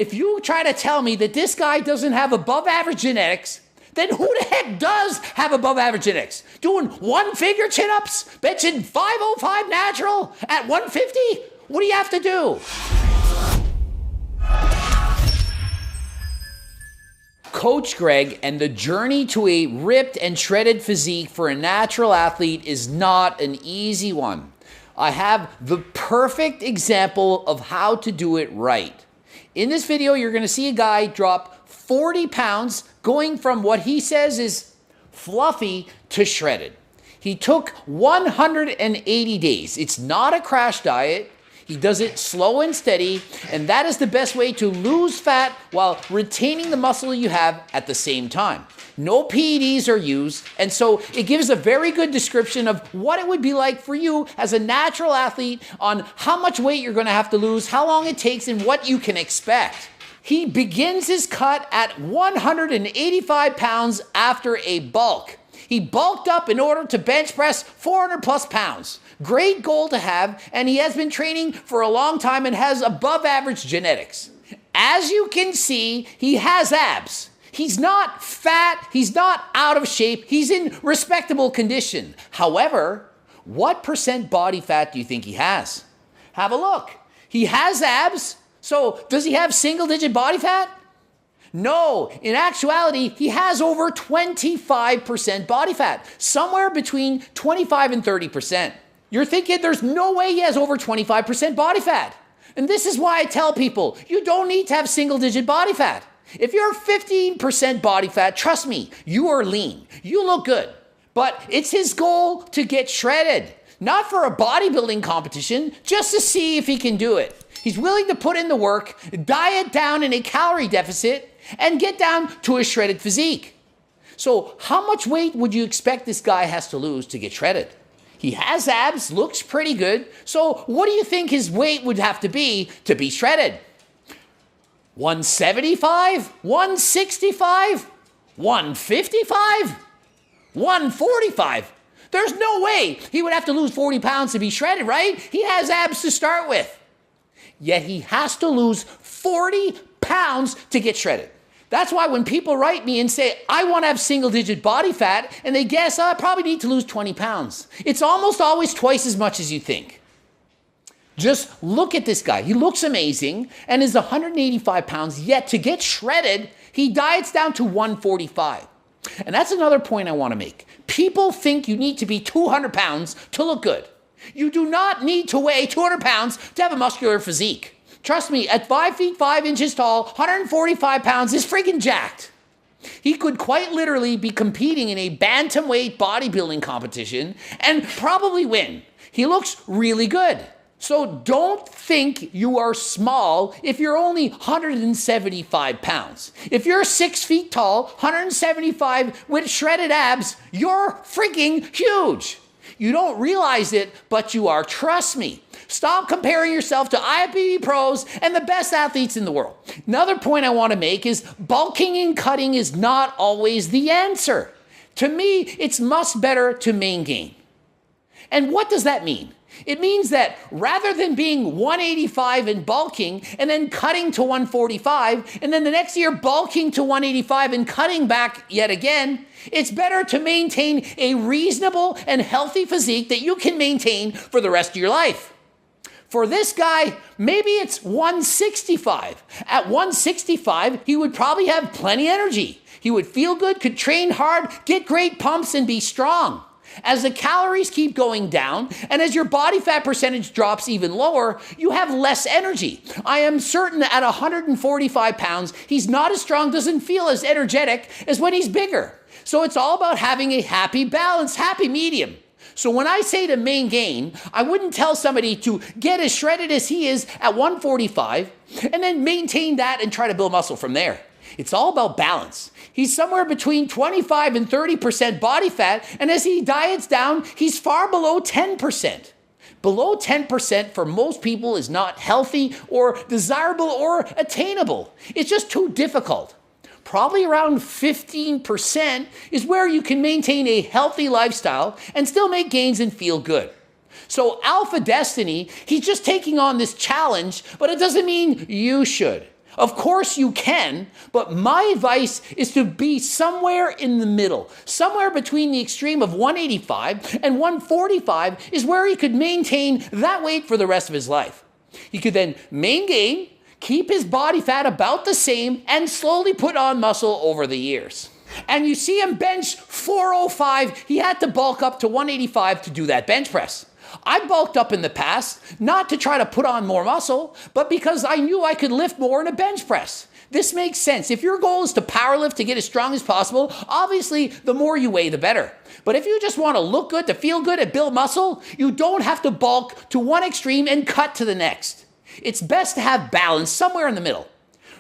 If you try to tell me that this guy doesn't have above average genetics, then who the heck does have above average genetics? Doing one-figure chin-ups, benching 505 natural at 150? What do you have to do? Coach Greg, and the journey to a ripped and shredded physique for a natural athlete is not an easy one. I have the perfect example of how to do it right. In this video, you're going to see a guy drop 40 pounds going from what he says is fluffy to shredded. He took 180 days. It's not a crash diet. He does it slow and steady, and that is the best way to lose fat while retaining the muscle you have at the same time. No PEDs are used, and so it gives a very good description of what it would be like for you as a natural athlete on how much weight you're going to have to lose, how long it takes, and what you can expect. He begins his cut at 185 pounds after a bulk. He bulked up in order to bench press 400 plus pounds. Great goal to have, and he has been training for a long time and has above average genetics. As you can see, he has abs. He's not fat, he's not out of shape, he's in respectable condition. However, what % body fat do you think he has? Have a look. He has abs, so does he have single-digit body fat? No, in actuality, he has over 25% body fat, somewhere between 25 and 30%. You're thinking there's no way he has over 25% body fat. And this is why I tell people, you don't need to have single-digit body fat. If you're 15% body fat, trust me, you are lean. You look good. But it's his goal to get shredded, not for a bodybuilding competition, just to see if he can do it. He's willing to put in the work, diet down in a calorie deficit, and get down to a shredded physique. So how much weight would you expect this guy has to lose to get shredded? He has abs, looks pretty good. So what do you think his weight would have to be shredded? 175? 165? 155? 145? There's no way he would have to lose 40 pounds to be shredded, right? He has abs to start with. Yet he has to lose 40 pounds to get shredded. That's why when people write me and say, I want to have single-digit body fat, and they guess, I probably need to lose 20 pounds. It's almost always twice as much as you think. Just look at this guy. He looks amazing and is 185 pounds, yet to get shredded, he diets down to 145. And that's another point I want to make. People think you need to be 200 pounds to look good. You do not need to weigh 200 pounds to have a muscular physique. Trust me, at 5 feet 5 inches tall, 145 pounds is freaking jacked. He could quite literally be competing in a bantamweight bodybuilding competition and probably win. He looks really good. So don't think you are small if you're only 175 pounds. If you're 6 feet tall, 175 with shredded abs, you're freaking huge. You don't realize it, but you are. Trust me. Stop comparing yourself to IFBB pros and the best athletes in the world. Another point I want to make is bulking and cutting is not always the answer. To me, it's much better to main gain. And what does that mean? It means that rather than being 185 and bulking and then cutting to 145 and then the next year bulking to 185 and cutting back yet again, it's better to maintain a reasonable and healthy physique that you can maintain for the rest of your life. For this guy, maybe it's 165. At 165, he would probably have plenty of energy. He would feel good, could train hard, get great pumps, and be strong. As the calories keep going down, and as your body fat percentage drops even lower, you have less energy. I am certain that at 145 pounds, he's not as strong, doesn't feel as energetic as when he's bigger. So it's all about having a happy balance, happy medium. So when I say to main gain, I wouldn't tell somebody to get as shredded as he is at 145 and then maintain that and try to build muscle from there. It's all about balance. He's somewhere between 25 and 30% body fat, and as he diets down, he's far below 10%. Below 10% for most people is not healthy or desirable or attainable. It's just too difficult. Probably around 15% is where you can maintain a healthy lifestyle and still make gains and feel good. So Alpha Destiny, he's just taking on this challenge, but it doesn't mean you should. Of course you can, but my advice is to be somewhere in the middle. Somewhere between the extreme of 185 and 145 is where he could maintain that weight for the rest of his life. He could then gain, keep his body fat about the same, and slowly put on muscle over the years. And you see him bench 405. He had to bulk up to 185 to do that bench press. I bulked up in the past, not to try to put on more muscle, but because I knew I could lift more in a bench press. This makes sense. If your goal is to power lift to get as strong as possible, obviously the more you weigh, the better. But if you just want to look good, to feel good, and build muscle, you don't have to bulk to one extreme and cut to the next. It's best to have balance somewhere in the middle.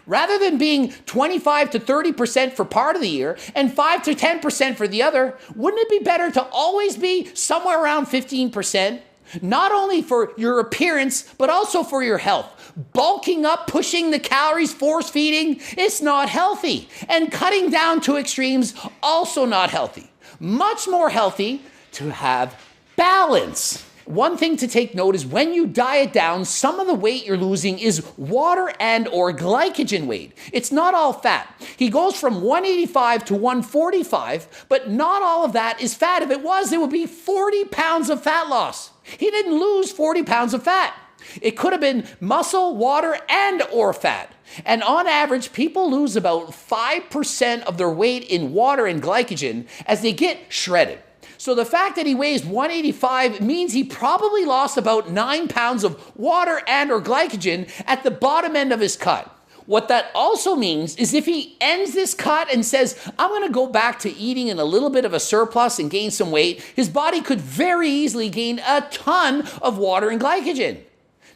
Rather than being 25 to 30% for part of the year and 5 to 10% for the other, wouldn't it be better to always be somewhere around 15%? Not only for your appearance, but also for your health. Bulking up, pushing the calories, force feeding, it's not healthy. And cutting down to extremes, also not healthy. Much more healthy to have balance. One thing to take note is when you diet down, some of the weight you're losing is water and or glycogen weight. It's not all fat. He goes from 185 to 145, but not all of that is fat. If it was, it would be 40 pounds of fat loss. He didn't lose 40 pounds of fat. It could have been muscle, water, and or fat. And on average, people lose about 5% of their weight in water and glycogen as they get shredded. So the fact that he weighs 185 means he probably lost about 9 pounds of water and or glycogen at the bottom end of his cut. What that also means is if he ends this cut and says, I'm going to go back to eating in a little bit of a surplus and gain some weight, his body could very easily gain a ton of water and glycogen.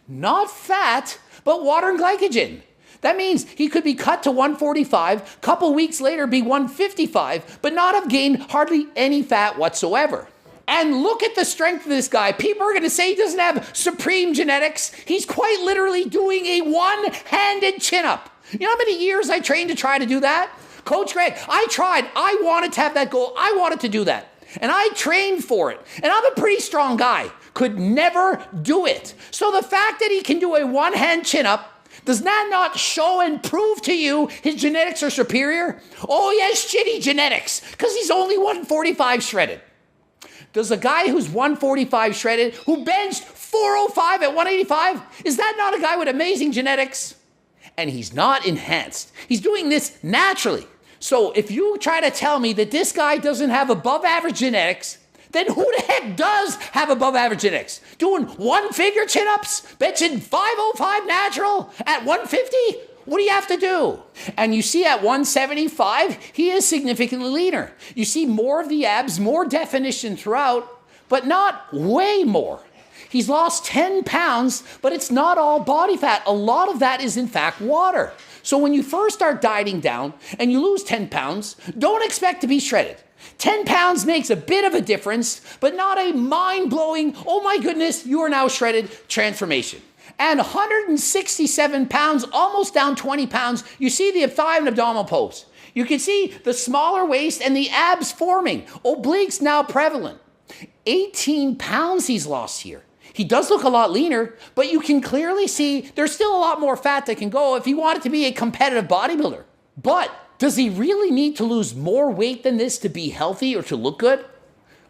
Not fat, but water and glycogen. That means he could be cut to 145, couple weeks later be 155, but not have gained hardly any fat whatsoever. And look at the strength of this guy. People are going to say he doesn't have supreme genetics. He's quite literally doing a one-handed chin-up. You know how many years I trained to try to do that? Coach Greg, I tried. I wanted to have that goal. I wanted to do that. And I trained for it. And I'm a pretty strong guy. Could never do it. So the fact that he can do a one-hand chin-up, does that not show and prove to you his genetics are superior? Oh, he has shitty genetics because he's only 145 shredded. Does a guy who's 145 shredded, who benched 405 at 185, is that not a guy with amazing genetics? And he's not enhanced. He's doing this naturally. So if you try to tell me that this guy doesn't have above average genetics, then who the heck does have above average genetics? Doing one-figure chin-ups, benching 505 natural at 150? What do you have to do? And you see at 175, he is significantly leaner. You see more of the abs, more definition throughout, but not way more. He's lost 10 pounds, but it's not all body fat. A lot of that is in fact water. So when you first start dieting down and you lose 10 pounds, don't expect to be shredded. 10 pounds makes a bit of a difference, but not a mind-blowing, oh my goodness, you are now shredded transformation. And 167 pounds, almost down 20 pounds, you see the thigh and abdominal pose. You can see the smaller waist and the abs forming. Obliques now prevalent. 18 pounds he's lost here. He does look a lot leaner, but you can clearly see there's still a lot more fat that can go if he wanted to be a competitive bodybuilder. But does he really need to lose more weight than this to be healthy or to look good?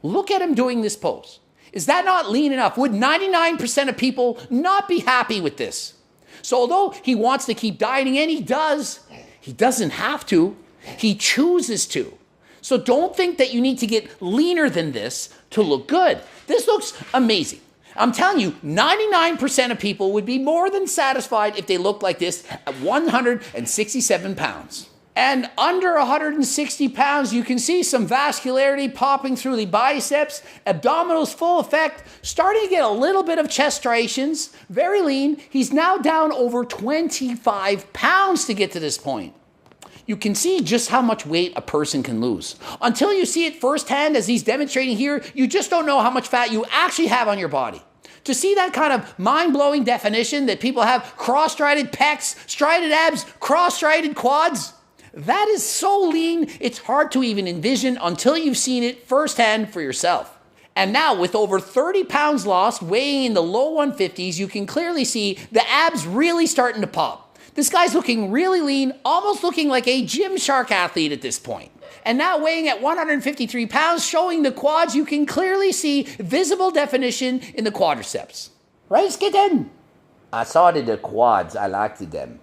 Look at him doing this pose. Is that not lean enough? Would 99% of people not be happy with this? So although he wants to keep dieting, and he doesn't have to. He chooses to. So don't think that you need to get leaner than this to look good. This looks amazing. I'm telling you, 99% of people would be more than satisfied if they looked like this at 167 pounds. And under 160 pounds, you can see some vascularity popping through the biceps, abdominals full effect, starting to get a little bit of chest striations, very lean. He's now down over 25 pounds to get to this point. You can see just how much weight a person can lose. Until you see it firsthand, as he's demonstrating here, you just don't know how much fat you actually have on your body. To see that kind of mind-blowing definition that people have cross-strided pecs, strided abs, cross-strided quads, that is so lean, it's hard to even envision until you've seen it firsthand for yourself. And now with over 30 pounds lost, weighing in the low 150s, you can clearly see the abs really starting to pop. This guy's looking really lean, almost looking like a Gymshark athlete at this point. And now weighing at 153 pounds, showing the quads, you can clearly see visible definition in the quadriceps. Right, Skitten? I saw the quads. I liked them.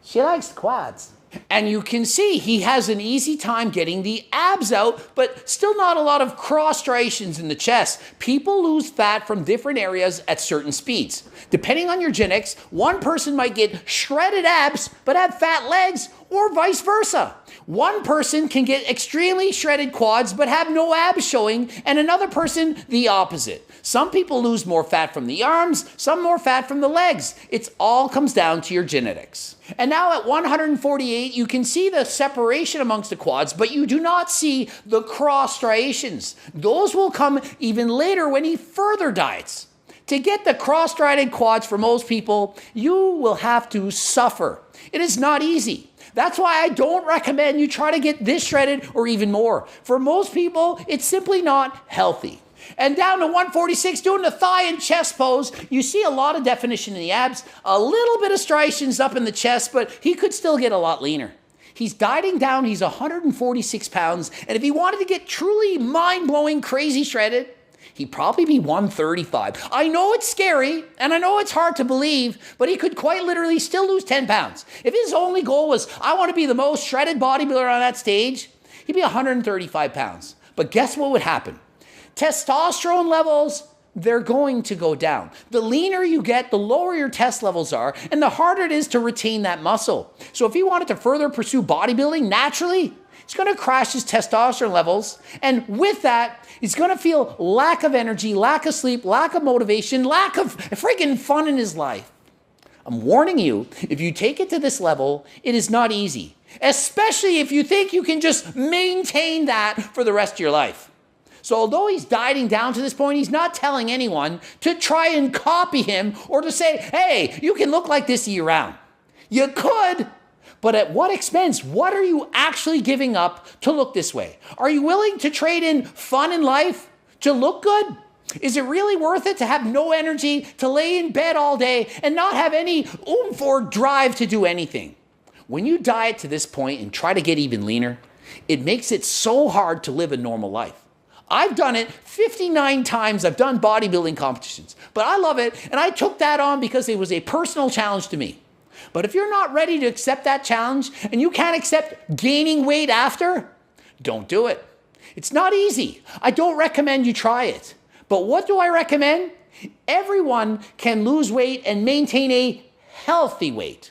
She likes quads. And you can see he has an easy time getting the abs out, but still not a lot of cross striations in the chest. People lose fat from different areas at certain speeds. Depending on your genetics, one person might get shredded abs but have fat legs, or vice versa. One person can get extremely shredded quads but have no abs showing, and another person the opposite. Some people lose more fat from the arms, some more fat from the legs. It all comes down to your genetics. And now at 148, you can see the separation amongst the quads, but you do not see the cross striations. Those will come even later when he further diets. To get the cross-striated quads for most people, you will have to suffer. It is not easy. That's why I don't recommend you try to get this shredded or even more. For most people, it's simply not healthy. And down to 146, doing the thigh and chest pose, you see a lot of definition in the abs, a little bit of striations up in the chest, but he could still get a lot leaner. He's dieting down, he's 146 pounds, and if he wanted to get truly mind-blowing, crazy shredded, he'd probably be 135. I know it's scary, and I know it's hard to believe, but he could quite literally still lose 10 pounds. If his only goal was, I want to be the most shredded bodybuilder on that stage, he'd be 135 pounds. But guess what would happen? Testosterone levels, they're going to go down. The leaner you get, the lower your test levels are, and the harder it is to retain that muscle. So if he wanted to further pursue bodybuilding naturally, he's going to crash his testosterone levels, and with that, he's going to feel lack of energy, lack of sleep, lack of motivation, lack of freaking fun in his life. I'm warning you, if you take it to this level, it is not easy, especially if you think you can just maintain that for the rest of your life. So although he's dieting down to this point, he's not telling anyone to try and copy him or to say, hey, you can look like this year round. You could, but at what expense? What are you actually giving up to look this way? Are you willing to trade in fun in life to look good? Is it really worth it to have no energy, to lay in bed all day and not have any oomph or drive to do anything? When you diet to this point and try to get even leaner, it makes it so hard to live a normal life. I've done it 59 times. I've done bodybuilding competitions, but I love it. And I took that on because it was a personal challenge to me. But if you're not ready to accept that challenge and you can't accept gaining weight after, don't do it. It's not easy. I don't recommend you try it. But what do I recommend? Everyone can lose weight and maintain a healthy weight.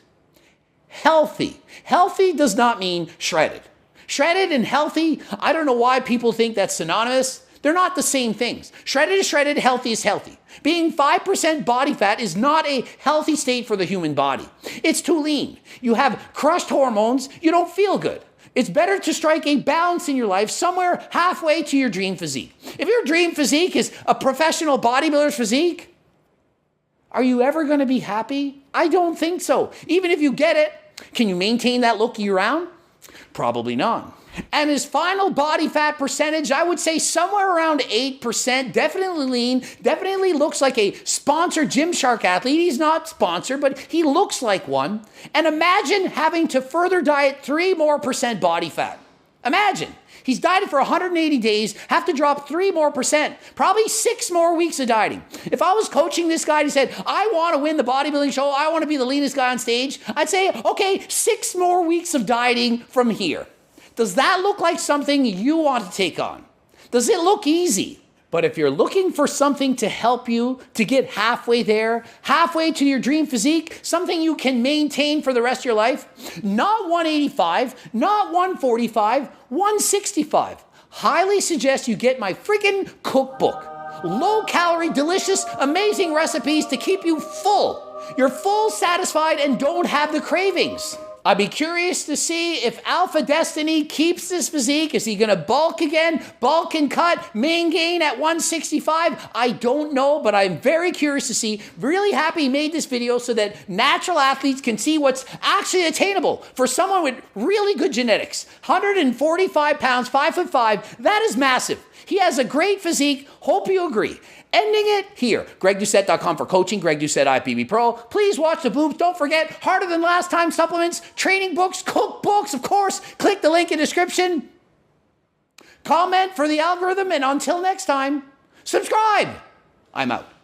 Healthy. Healthy does not mean shredded. Shredded and healthy, I don't know why people think that's synonymous. They're not the same things. Shredded is shredded, healthy is healthy. Being 5% body fat is not a healthy state for the human body. It's too lean. You have crushed hormones, you don't feel good. It's better to strike a balance in your life somewhere halfway to your dream physique. If your dream physique is a professional bodybuilder's physique, are you ever going to be happy? I don't think so. Even if you get it, can you maintain that look year-round? Probably not. And his final body fat percentage, I would say somewhere around 8%, definitely lean, definitely looks like a sponsored Gymshark athlete. He's not sponsored, but he looks like one. And imagine having to further diet 3% more body fat. Imagine. He's dieted for 180 days, have to drop 3% more, probably 6 more weeks of dieting. If I was coaching this guy and he said, I want to win the bodybuilding show, I want to be the leanest guy on stage, I'd say, okay, 6 more weeks of dieting from here. Does that look like something you want to take on? Does it look easy? But if you're looking for something to help you to get halfway there, halfway to your dream physique, something you can maintain for the rest of your life, not 185, not 145, 165. Highly suggest you get my freaking cookbook. Low calorie, delicious, amazing recipes to keep you full. You're full, satisfied, and don't have the cravings. I'd be curious to see if Alpha Destiny keeps this physique. Is he going to bulk again? Bulk and cut, main gain at 165? I don't know, but I'm very curious to see. Really happy he made this video so that natural athletes can see what's actually attainable for someone with really good genetics. 145 pounds, 5'5", that is massive. He has a great physique. Hope you agree. ending it here. GregDoucette.com for coaching. Greg Doucette, IPB Pro. Please watch the boobs. Don't forget, Harder Than Last Time supplements, training books, cookbooks, of course. Click the link in the description. Comment for the algorithm, and until next time, subscribe. I'm out.